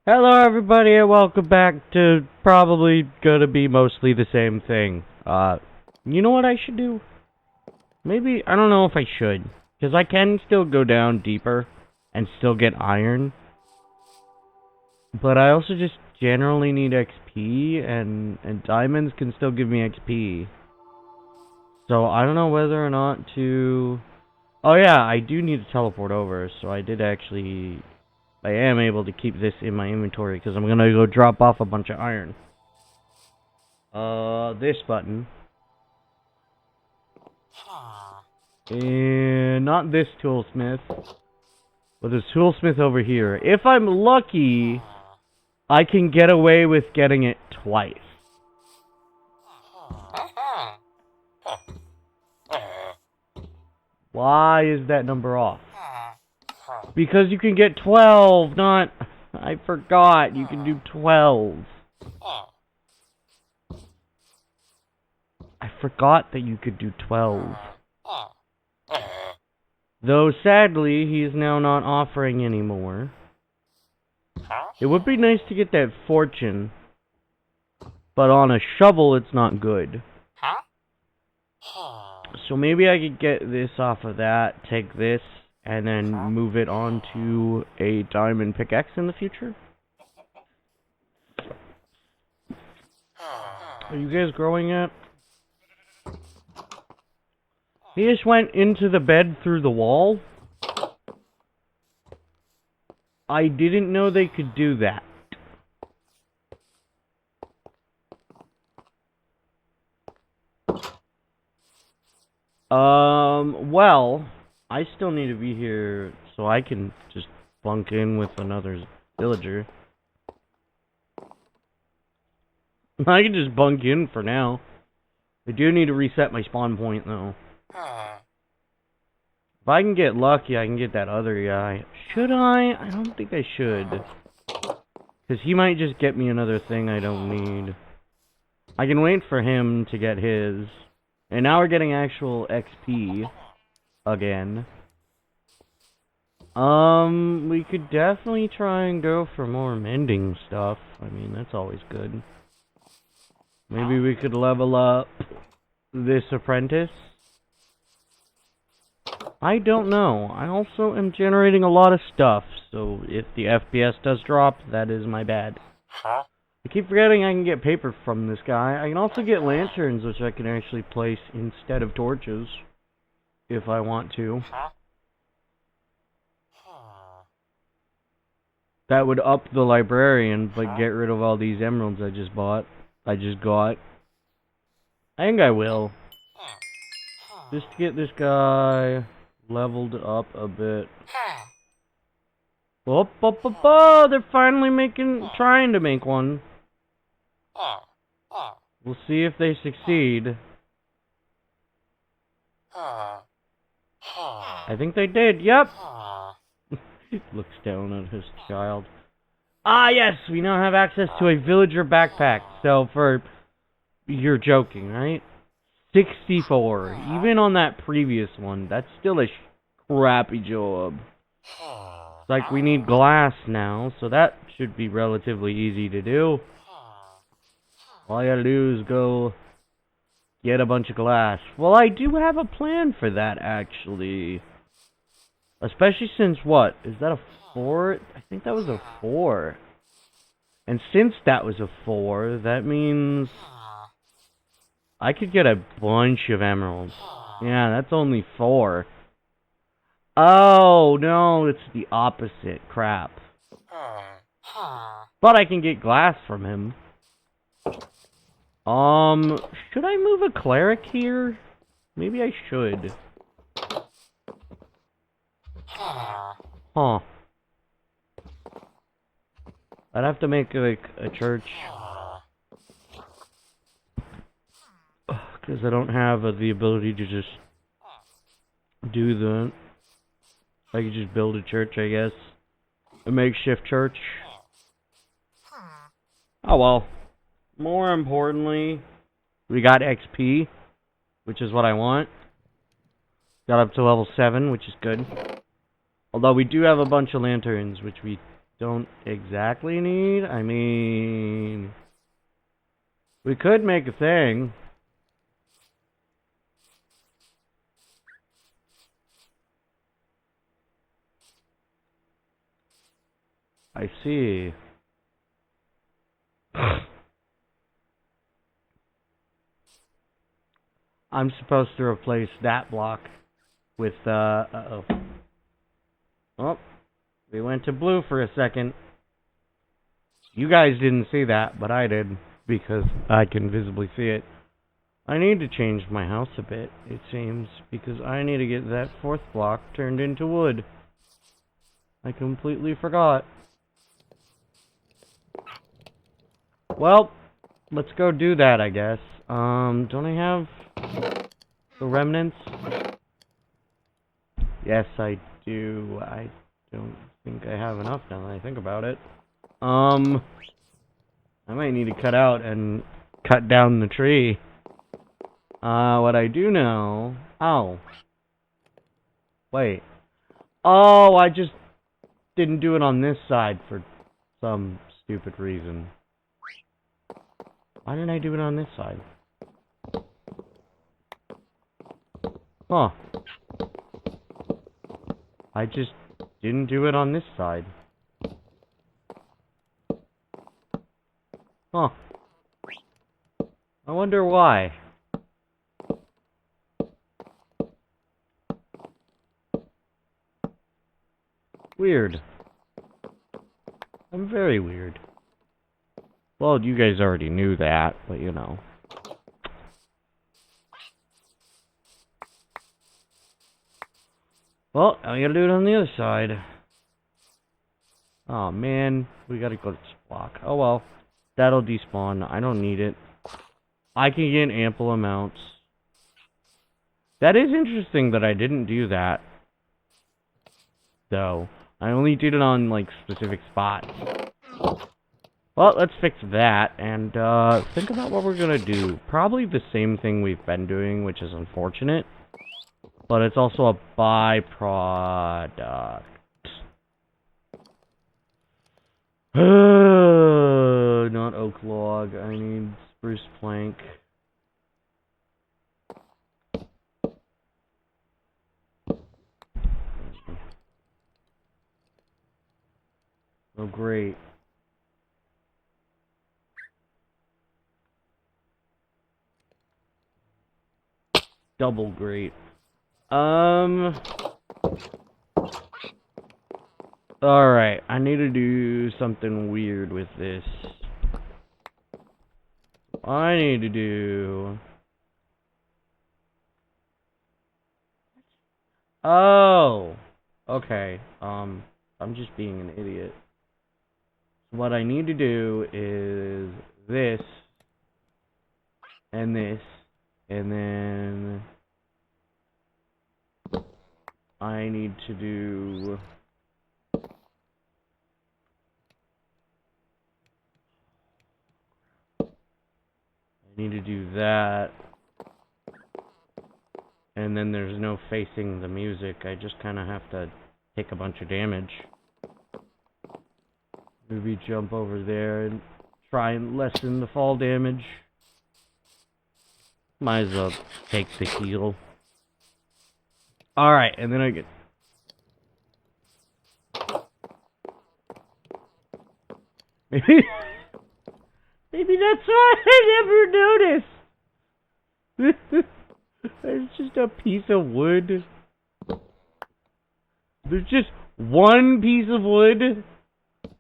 Hello everybody and welcome back to probably gonna be mostly the same thing. You know what I should do? Maybe, I don't know if I should. Because I can still go down deeper and still get iron. But I also just generally need XP and diamonds can still give me XP. So I don't know whether or not to... Oh yeah, I do need to teleport over, so I am able to keep this in my inventory because I'm gonna go drop off a bunch of iron. This button. And not this toolsmith, but this toolsmith over here. If I'm lucky, I can get away with getting it twice. Why is that number off? Because you can get 12, not... I forgot, you can do 12. I forgot that you could do 12. Though, sadly, he is now not offering anymore. It would be nice to get that fortune. But on a shovel, it's not good. So maybe I could get this off of that, take this, and then move it on to a diamond pickaxe in the future. Are you guys growing yet? He just went into the bed through the wall? I didn't know they could do that. Well, I still need to be here so I can just bunk in with another villager. I can just bunk in for now. I do need to reset my spawn point, though. If I can get lucky, I can get that other guy. Should I? I don't think I should. Because he might just get me another thing I don't need. I can wait for him to get his. And now we're getting actual XP. Again. We could definitely try and go for more mending stuff. I mean, that's always good. Maybe we could level up this apprentice. I don't know. I also am generating a lot of stuff, so if the FPS does drop, that is my bad. I keep forgetting I can get paper from this guy. I can also get lanterns, which I can actually place instead of torches, if I want to. That would up the librarian, but get rid of all these emeralds I just got. I think I will. Just to get this guy leveled up a bit. Oh, they're finally trying to make one. We'll see if they succeed. I think they did, yep! He looks down at his child. Ah, yes! We now have access to a villager backpack. So, you're joking, right? 64. Even on that previous one, that's still a crappy job. It's like we need glass now, so that should be relatively easy to do. All I gotta do is go get a bunch of glass. Well, I do have a plan for that, actually. Especially since, what? Is that a 4? I think that was a 4. And since that was a 4, that means I could get a bunch of emeralds. Yeah, that's only 4. Oh, no, it's the opposite. Crap. But I can get glass from him. Should I move a cleric here? Maybe I should. Huh. I'd have to make, like, a church. Because I don't have the ability to just do that. I could just build a church, I guess. A makeshift church. Oh well. More importantly, we got XP, which is what I want. Got up to level 7, which is good. Although we do have a bunch of lanterns, which we don't exactly need. I mean, we could make a thing. I see. I'm supposed to replace that block with, uh-oh. Oh, we went to blue for a second. You guys didn't see that, but I did, because I can visibly see it. I need to change my house a bit, it seems, because I need to get that fourth block turned into wood. I completely forgot. Well, let's go do that, I guess. Don't I have the remnants? Yes, I do. I don't think I have enough now that I think about it. I might need to cut out and cut down the tree. What I do know... Oh. Wait. Oh, I just didn't do it on this side for some stupid reason. Why didn't I do it on this side? Huh. I just didn't do it on this side. Huh. I wonder why. Weird. I'm very weird. Well, you guys already knew that, but you know. Well, I gotta do it on the other side. Oh man, we gotta go to this block. Oh well. That'll despawn. I don't need it. I can get ample amounts. That is interesting that I didn't do that. Though. I only did it on, like, specific spots. Well, let's fix that, and, think about what we're gonna do. Probably the same thing we've been doing, which is unfortunate. But it's also a byproduct. Not oak log. I need spruce plank. Oh, great. Double great. Alright, I need to do something weird with this. I need to do... Oh! Okay, I'm just being an idiot. What I need to do is this, and this, and then... I need to do... I need to do that. And then there's no facing the music. I just kind of have to take a bunch of damage. Maybe jump over there and try and lessen the fall damage. Might as well take the heal. Alright, and then I get... Maybe that's why I never noticed! It's just a piece of wood. There's just one piece of wood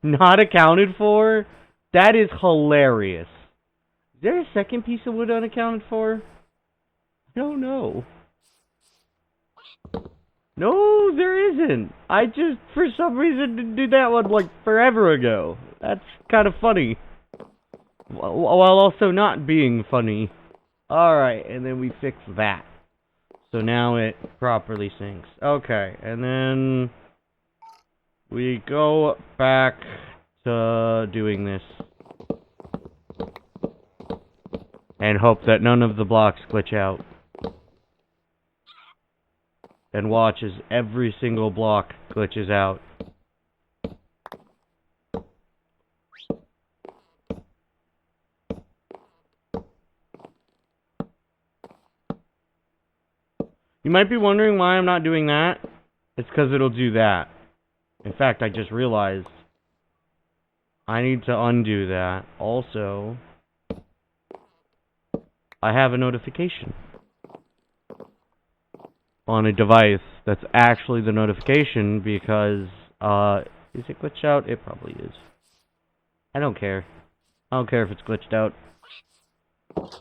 not accounted for? That is hilarious. Is there a second piece of wood unaccounted for? I don't know. No, there isn't. I just, for some reason, did that one, like, forever ago. That's kind of funny. While also not being funny. Alright, and then we fix that. So now it properly syncs. Okay, and then we go back to doing this. And hope that none of the blocks glitch out. And watch as every single block glitches out. You might be wondering why I'm not doing that. It's because it'll do that. In fact, I just realized I need to undo that. Also, I have a notification on a device that's actually the notification because, is it glitched out? It probably is. I don't care. I don't care if it's glitched out.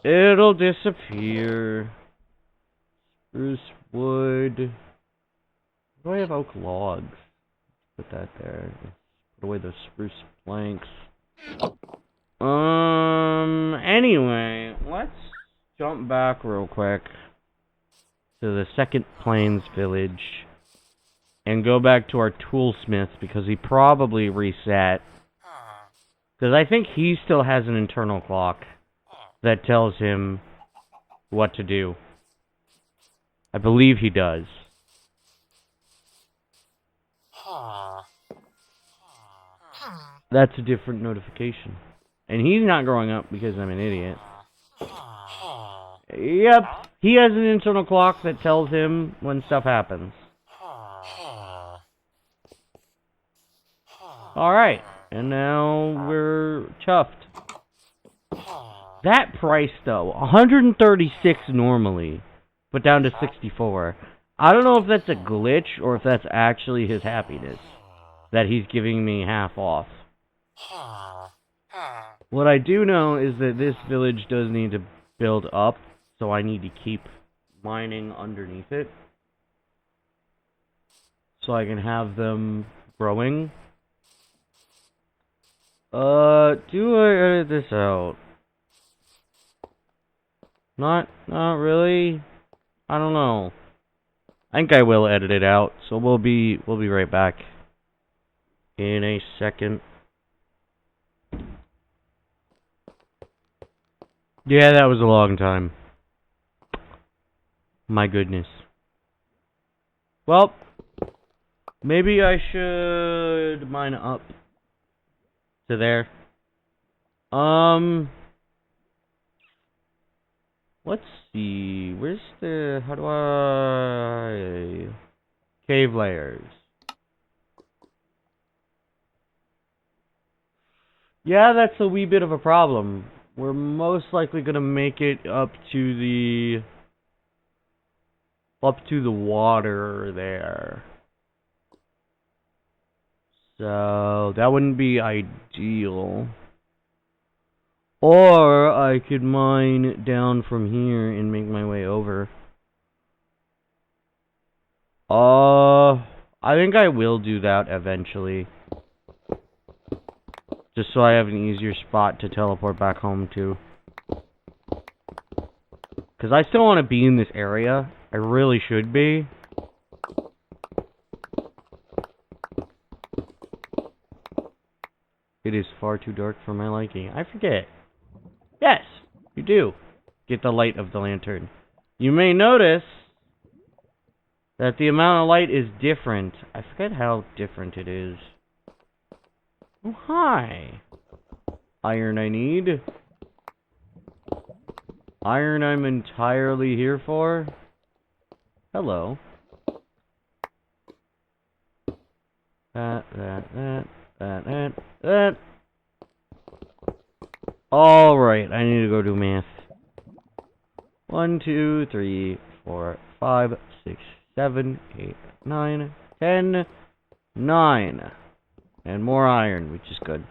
It'll disappear. Spruce wood. Do I have oak logs? Put that there. Put away those spruce planks. Anyway, let's jump back real quick to the Second Plains village and go back to our toolsmith because he probably reset. Because I think he still has an internal clock that tells him what to do. I believe he does. That's a different notification. And he's not growing up because I'm an idiot. Yep, he has an internal clock that tells him when stuff happens. Alright, and now we're chuffed. That price though, 136 normally, but down to 64. I don't know if that's a glitch or if that's actually his happiness that he's giving me half off. What I do know is that this village does need to build up, so I need to keep mining underneath it so I can have them growing. Do I edit this out? Not really. I don't know. I think I will edit it out, so we'll be right back in a second. Yeah, that was a long time. My goodness. Well, maybe I should mine up to there. Let's see. Where's the... How do I... Cave layers. Yeah, that's a wee bit of a problem. We're most likely gonna make it up to the water there. So that wouldn't be ideal. Or I could mine down from here and make my way over. I think I will do that eventually. Just so I have an easier spot to teleport back home to. Because I still want to be in this area. I really should be. It is far too dark for my liking. I forget. Yes, you do. Get the light of the lantern. You may notice that the amount of light is different. I forget how different it is. Oh, hi. Iron I need. Iron I'm entirely here for. Hello. That. Alright, I need to go do math. 1, 2, 3, 4, 5, 6, 7, 8, 9, 10, 9. And more iron, which is good.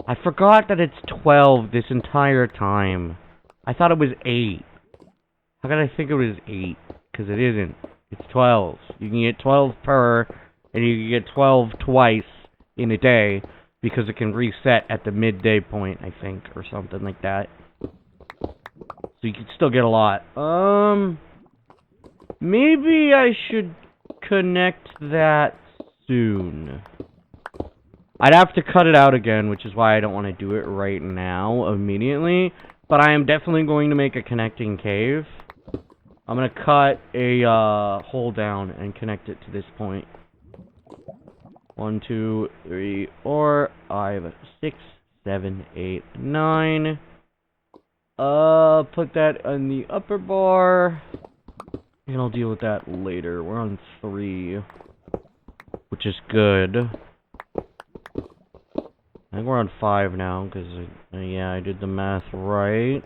I forgot that it's 12 this entire time. I thought it was 8. How could I think it was 8? Because it isn't. It's 12. You can get 12 per, and you can get 12 twice in a day, because it can reset at the midday point, I think, or something like that. So you can still get a lot. Maybe I should connect that soon. I'd have to cut it out again, which is why I don't want to do it right now, immediately. But I am definitely going to make a connecting cave. I'm going to cut a hole down and connect it to this point. 1, 2, 3, 4, 5, 6, 7, 8, 9. Put that on the upper bar. And I'll deal with that later. We're on 3, which is good. I think we're on 5 now, because, yeah, I did the math right.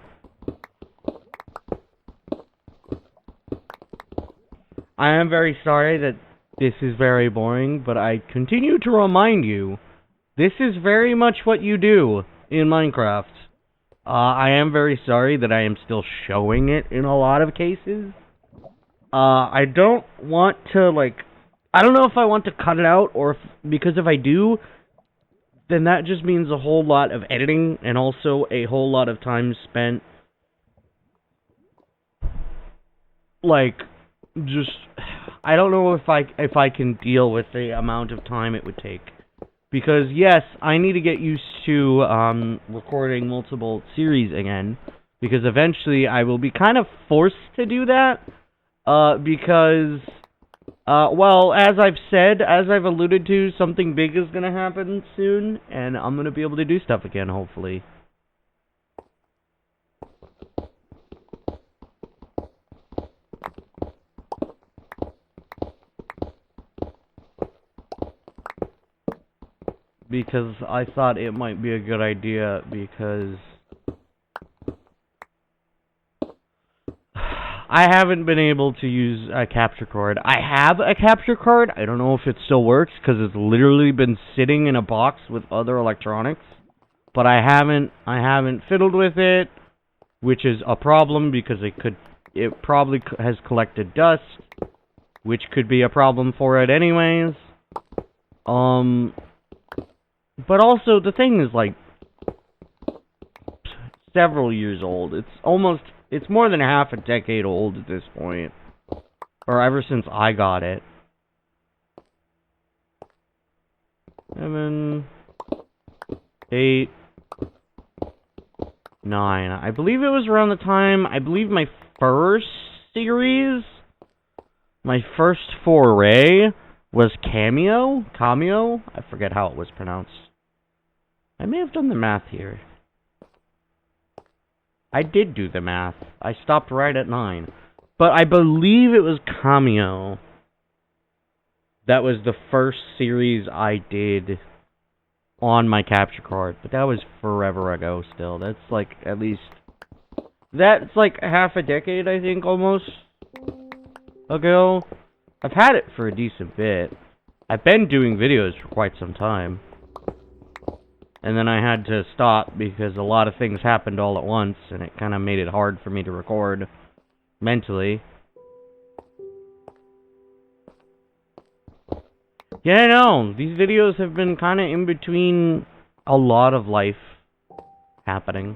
I am very sorry that this is very boring, but I continue to remind you, this is very much what you do in Minecraft. I am very sorry that I am still showing it in a lot of cases. I don't want to, like, I don't know if I want to cut it out, or if, because if I do, then that just means a whole lot of editing, and also a whole lot of time spent, like, just, I don't know if I can deal with the amount of time it would take. Because, yes, I need to get used to, recording multiple series again, because eventually I will be kind of forced to do that, because, well, as I've said, as I've alluded to, something big is gonna happen soon, and I'm gonna be able to do stuff again, hopefully. Because I thought it might be a good idea, because I haven't been able to use a capture card. I have a capture card. I don't know if it still works, because it's literally been sitting in a box with other electronics. But I haven't fiddled with it, which is a problem, because it probably has collected dust, which could be a problem for it anyways. But also, the thing is, like, several years old. It's more than half a decade old at this point. Or ever since I got it. 7, 8, 9. I believe it was around the time, I believe my first series, my first foray was Cameo? I forget how it was pronounced. I may have done the math here. I did do the math. I stopped right at 9. But I believe it was Cameo. That was the first series I did on my capture card. But that was forever ago still. That's like at least... That's like half a decade, I think, almost ago. I've had it for a decent bit. I've been doing videos for quite some time. And then I had to stop because a lot of things happened all at once, and it kind of made it hard for me to record mentally. Yeah, I know. These videos have been kind of in between a lot of life happening.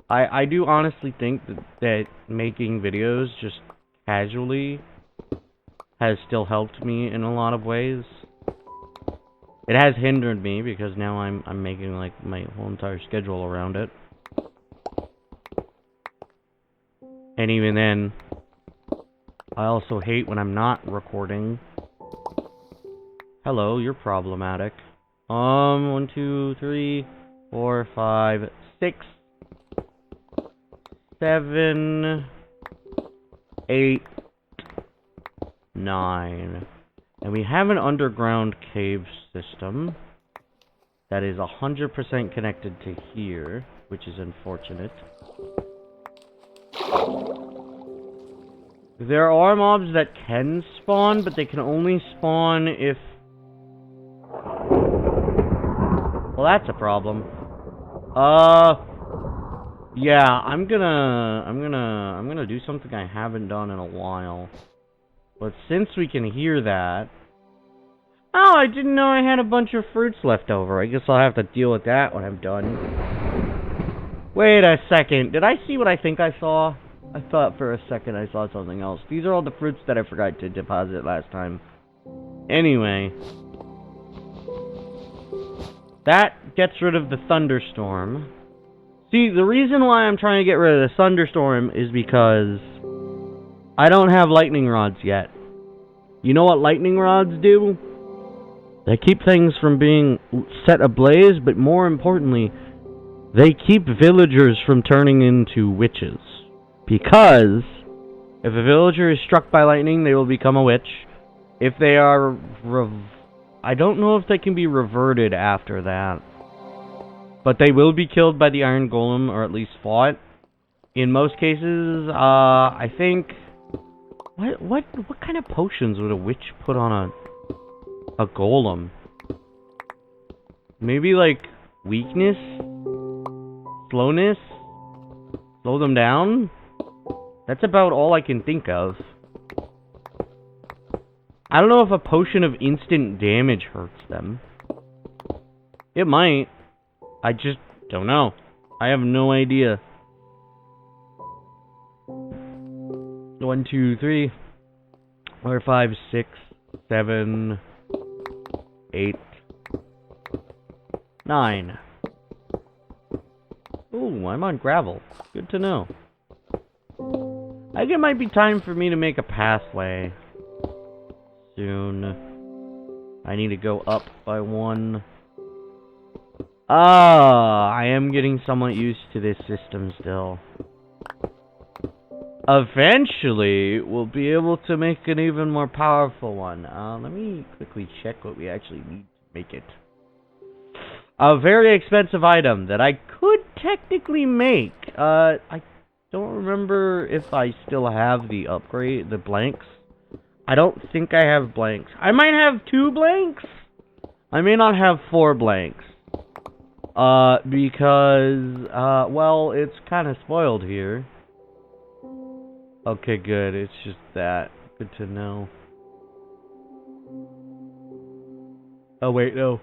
I do honestly think that making videos just casually has still helped me in a lot of ways. It has hindered me because now I'm making like my whole entire schedule around it. And even then, I also hate when I'm not recording. Hello, you're problematic. 1, 2, 3, 4, 5, 6, 7, 8, 9. And we have an underground cave system that is 100% connected to here, which is unfortunate. There are mobs that can spawn, but they can only spawn if... Well, that's a problem. Yeah, I'm gonna do something I haven't done in a while. But since we can hear that... Oh, I didn't know I had a bunch of fruits left over. I guess I'll have to deal with that when I'm done. Wait a second. Did I see what I think I saw? I thought for a second I saw something else. These are all the fruits that I forgot to deposit last time. Anyway. That gets rid of the thunderstorm. See, the reason why I'm trying to get rid of the thunderstorm is because I don't have lightning rods yet. You know what lightning rods do? They keep things from being set ablaze, but more importantly, they keep villagers from turning into witches. Because if a villager is struck by lightning, they will become a witch. If they are I don't know if they can be reverted after that. But they will be killed by the Iron Golem, or at least fought. In most cases, I think... What kind of potions would a witch put on a golem? Maybe, like, weakness? Slowness? Slow them down? That's about all I can think of. I don't know if a potion of instant damage hurts them. It might. I just don't know. I have no idea. 1, 2, 3, 4, 5, 6, 7, 8, 9. Ooh, I'm on gravel. Good to know. I think it might be time for me to make a pathway soon. I need to go up by 1. I am getting somewhat used to this system still. Eventually, we'll be able to make an even more powerful one. Let me quickly check what we actually need to make it. A very expensive item that I could technically make. I don't remember if I still have the upgrade, the blanks. I don't think I have blanks. I might have 2 blanks. I may not have 4 blanks. Because, well, it's kind of spoiled here. Okay, good. It's just that. Good to know. Oh, wait, no.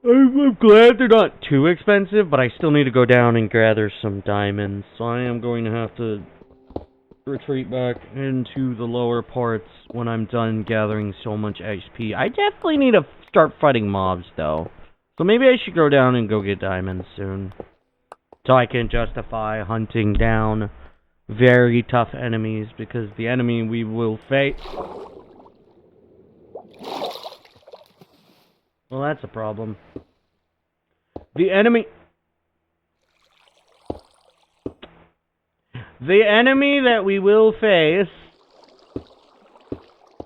I'm glad they're not too expensive, but I still need to go down and gather some diamonds. So I am going to have to retreat back into the lower parts when I'm done gathering so much XP. I definitely need to start fighting mobs, though. So maybe I should go down and go get diamonds soon. So I can justify hunting down very tough enemies, because the enemy we will face... Well, that's a problem. The enemy that we will face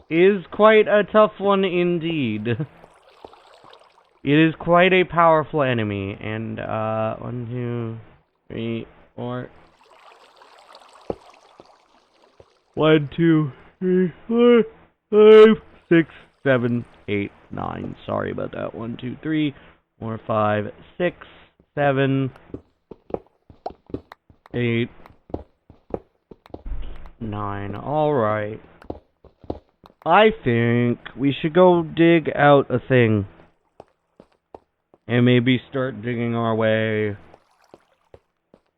is quite a tough one indeed. It is quite a powerful enemy, and, 1, 2, 3, 4... 1, 2, 3, 4, 5, 6, 7, 8, 9. Sorry about that. 1, 2, 3, 4, 5, 6, 7, 8, 9. Alright. I think we should go dig out a thing. And maybe start digging our way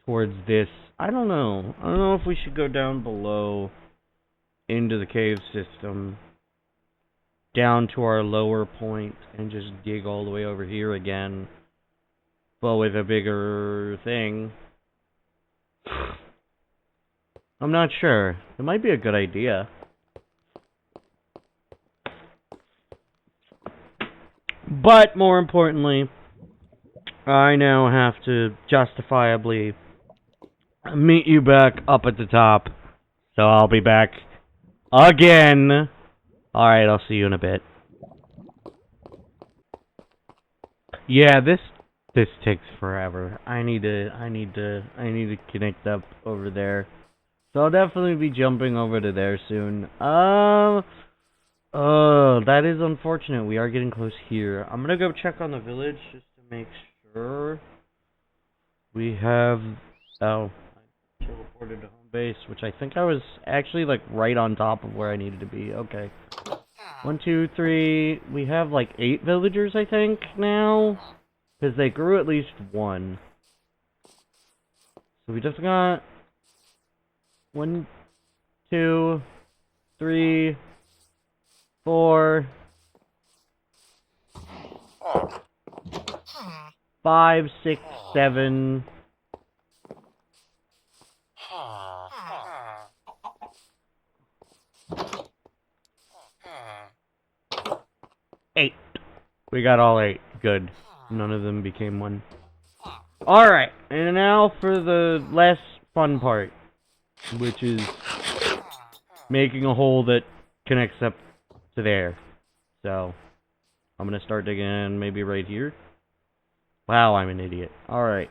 towards this. I don't know. I don't know if we should go down below into the cave system. Down to our lower point and just dig all the way over here again. But with a bigger thing. I'm not sure. It might be a good idea. But more importantly, I now have to justifiably meet you back up at the top. So I'll be back again. Alright, I'll see you in a bit. Yeah, this takes forever. I need to connect up over there. So I'll definitely be jumping over to there soon. Oh, that is unfortunate. We are getting close here. I'm gonna go check on the village just to make sure we have... Oh, I teleported to home base, which I think I was actually like right on top of where I needed to be. Okay. 1, 2, 3. We have like 8 villagers, I think, now. Because they grew at least 1. So we just got 1, 2, 3, 4, 5, 6, 7. 8. We got all 8. Good. None of them became 1. Alright, and now for the last fun part, which is making a hole that connects up to there. So, I'm gonna start digging maybe right here. Wow, I'm an idiot. Alright.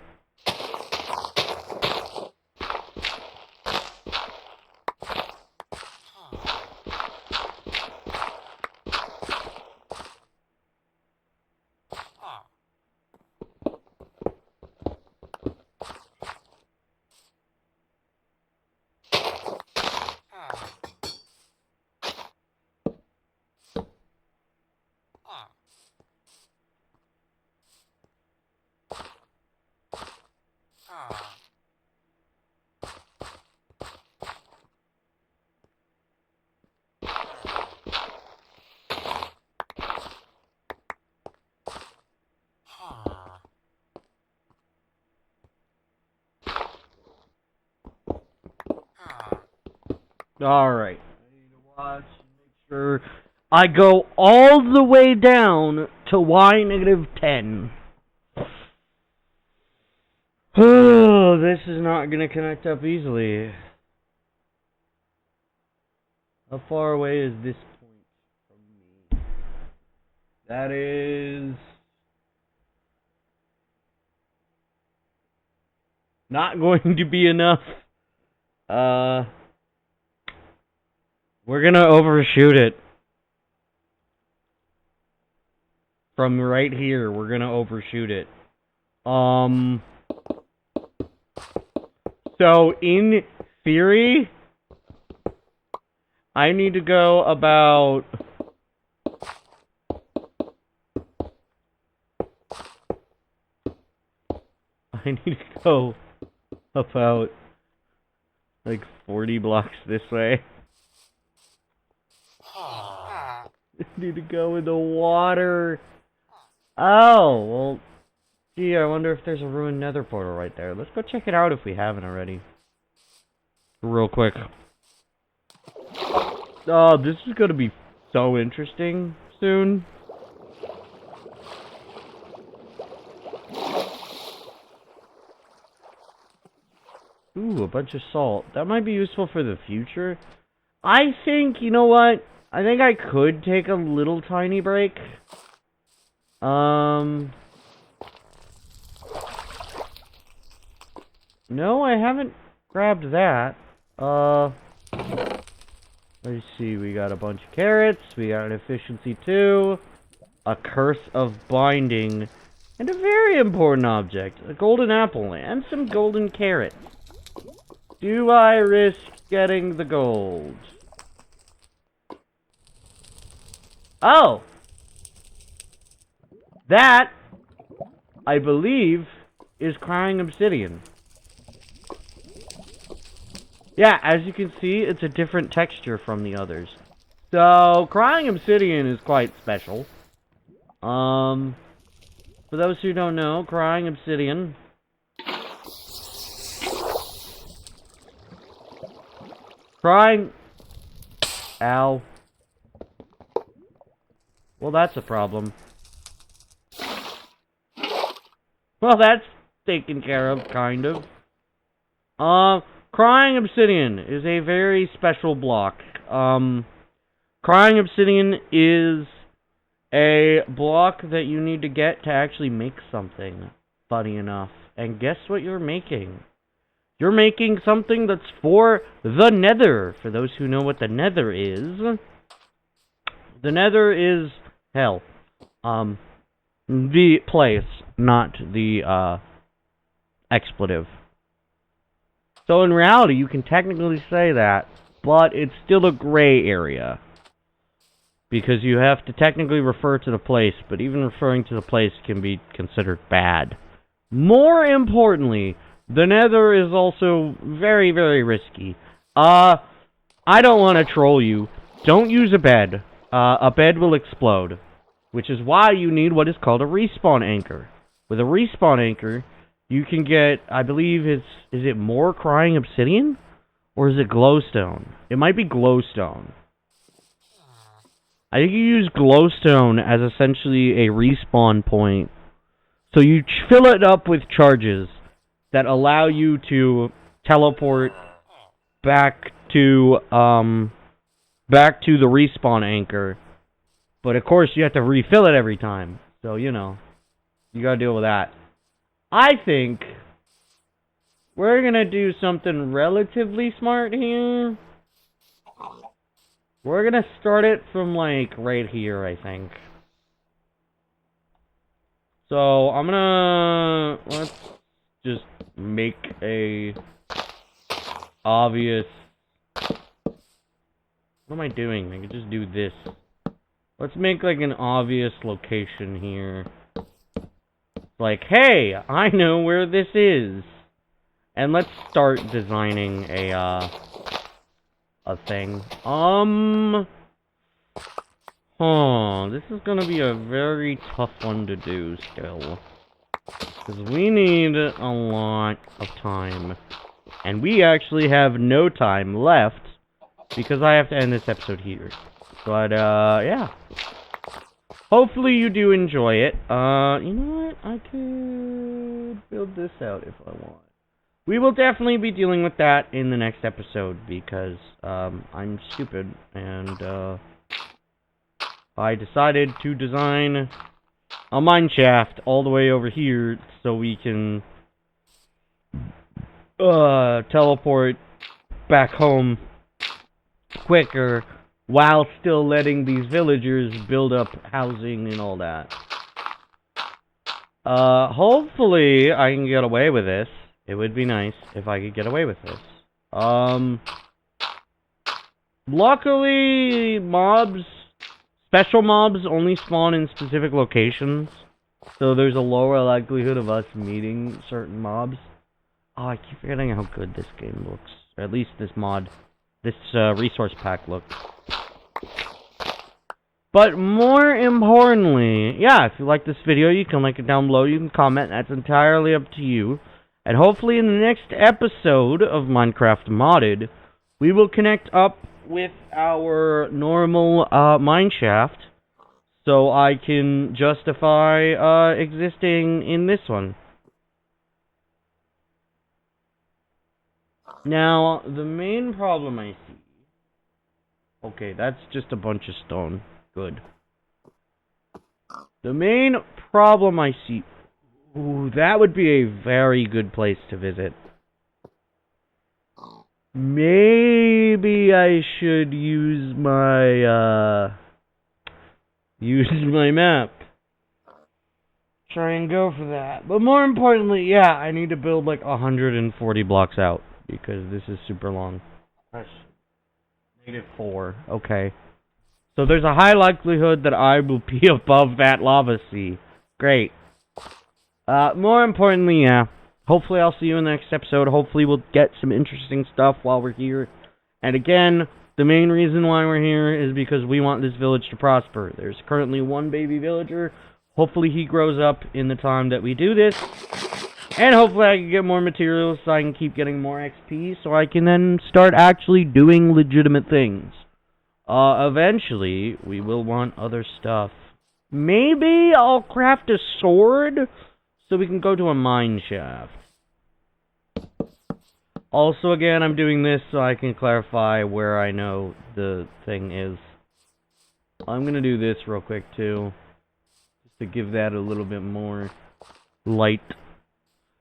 Alright. I need to watch and make sure I go all the way down to y negative 10. Oh, this is not going to connect up easily. How far away is this point from me? That is not going to be enough. We're going to overshoot it. From right here, we're going to overshoot it. So, in theory, I need to go about... I need to go about, like, 40 blocks this way. I need to go in the water. Oh, well, gee, I wonder if there's a ruined nether portal right there. Let's go check it out if we haven't already. Real quick. Oh, this is going to be so interesting soon. Ooh, a bunch of salt. That might be useful for the future. I think, you know what? I think I could take a little tiny break. No, I haven't grabbed that. Let's see, we got a bunch of carrots, we got an efficiency 2, a curse of binding, and a very important object, a golden apple, and some golden carrots. Do I risk getting the gold? Oh! That, I believe, is crying obsidian. Yeah, as you can see, it's a different texture from the others. So, crying obsidian is quite special. For those who don't know, crying obsidian... Crying... Ow. Well, that's a problem. Well, that's taken care of, kind of. Crying obsidian is a very special block. Crying obsidian is a block that you need to get to actually make something, funny enough. And guess what you're making? You're making something that's for the nether. For those who know what the nether is. The nether is hell. The place, not the, expletive. So in reality, you can technically say that, but it's still a gray area. Because you have to technically refer to the place, but even referring to the place can be considered bad. More importantly, the nether is also very, very risky. I don't want to troll you. Don't use a bed. A bed will explode. Which is why you need what is called a respawn anchor. With a respawn anchor, you can get, I believe is it more crying obsidian? Or is it glowstone? It might be glowstone. I think you use glowstone as essentially a respawn point. So you fill it up with charges that allow you to teleport back to the respawn anchor. But of course you have to refill it every time. So, you know, you gotta deal with that. I think we're gonna do something relatively smart here. We're gonna start it from, like, right here, I think. So, let's just make a obvious... What am I doing? I could just do this. Let's make, like, an obvious location here. Like, hey, I know where this is. And let's start designing a thing. This is gonna be a very tough one to do still. Because we need a lot of time. And we actually have no time left. Because I have to end this episode here. But, yeah. Hopefully you do enjoy it. You know what? I could build this out if I want. We will definitely be dealing with that in the next episode because, I'm stupid and, I decided to design a mine shaft all the way over here so we can, teleport back home quicker while still letting these villagers build up housing and all that. Hopefully I can get away with this. It would be nice if I could get away with this. Luckily, special mobs only spawn in specific locations, so there's a lower likelihood of us meeting certain mobs. Oh, I keep forgetting how good this game looks. Or at least this resource pack looks. But more importantly, yeah, if you like this video, you can like it down below, you can comment, that's entirely up to you. And hopefully in the next episode of Minecraft Modded, we will connect up with our normal mineshaft, so I can justify existing in this one. Now, the main problem I see... Okay, that's just a bunch of stone. Good. The main problem I see... Ooh, that would be a very good place to visit. Maybe I should use my map. Try and go for that. But more importantly, yeah, I need to build like 140 blocks out. Because this is super long. -4. Okay. So there's a high likelihood that I will be above that lava sea. Great. More importantly, yeah. Hopefully I'll see you in the next episode. Hopefully we'll get some interesting stuff while we're here. And again, the main reason why we're here is because we want this village to prosper. There's currently one baby villager. Hopefully he grows up in the time that we do this. And hopefully I can get more materials so I can keep getting more XP so I can then start actually doing legitimate things. Eventually, we will want other stuff. Maybe I'll craft a sword so we can go to a mine shaft. Also, again, I'm doing this so I can clarify where I know the thing is. I'm gonna do this real quick, too. Just to give that a little bit more light.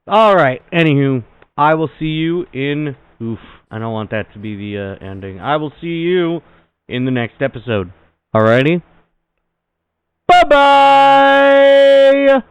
Alright, anywho, I will see you in... Oof, I don't want that to be the ending. I will see you in the next episode. Alrighty? Bye-bye!